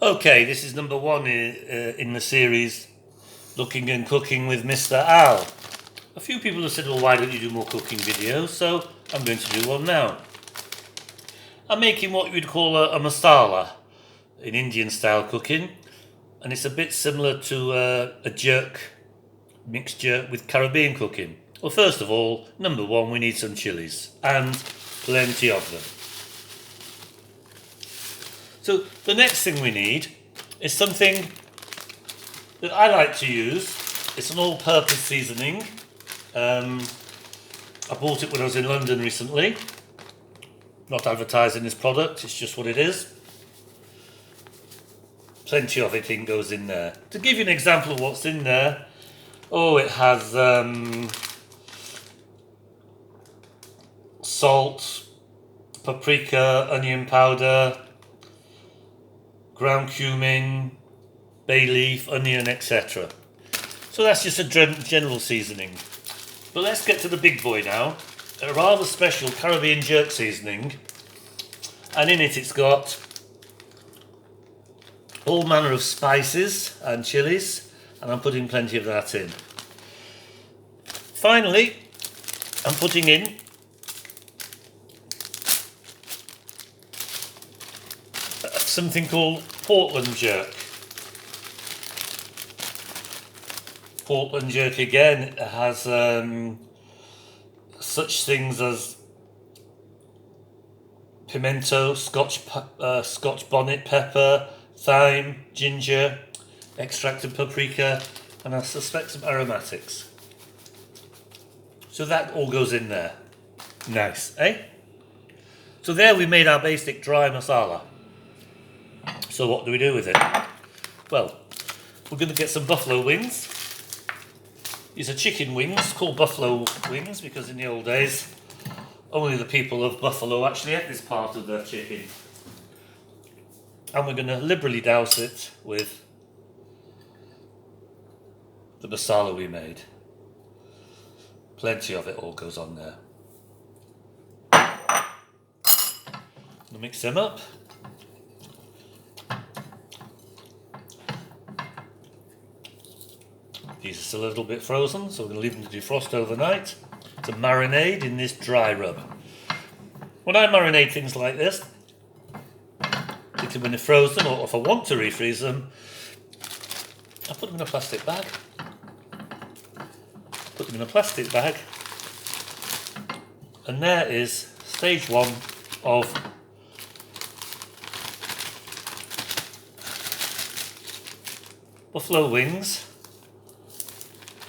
Okay, this is number one in the series, Looking and Cooking with Mr. Al. A few people have said, well, why don't you do more cooking videos? So I'm going to do one now. I'm making what you'd call a masala in Indian style cooking, and it's a bit similar to a jerk, mixed jerk with Caribbean cooking. Well, first of all, number one, we need some chilies, and plenty of them. So the next thing we need is something that I like to use. It's an all-purpose seasoning. I bought it when I was in London recently. Not advertising this product, it's just what it is. Plenty of it goes in there. To give you an example of what's in there, it has salt, paprika, onion powder, ground cumin, bay leaf, onion, etc. So that's just a general seasoning. But let's get to the big boy now. A rather special Caribbean jerk seasoning, and in it it's got all manner of spices and chilies, and I'm putting plenty of that in. Finally, I'm putting in something called Portland jerk. Portland jerk again has such things as pimento, Scotch bonnet pepper, thyme, ginger, extracted paprika, and I suspect some aromatics. So that all goes in there. Nice, eh? So there we made our basic dry masala. So what do we do with it? Well, we're going to get some buffalo wings. These are chicken wings, called buffalo wings, because in the old days, only the people of Buffalo actually ate this part of their chicken. And we're going to liberally douse it with the masala we made. Plenty of it all goes on there. We'll mix them up. These are still a little bit frozen, so we're going to leave them to defrost overnight to marinade in this dry rub. When I marinate things like this, particularly when they're frozen, or if I want to refreeze them, I put them in a plastic bag. Put them in a plastic bag, and there is stage one of buffalo wings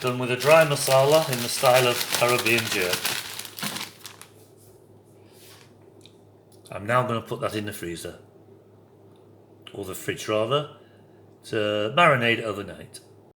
done with a dry masala in the style of Caribbean jerk. I'm now going to put that in the freezer, or the fridge rather, to marinate overnight.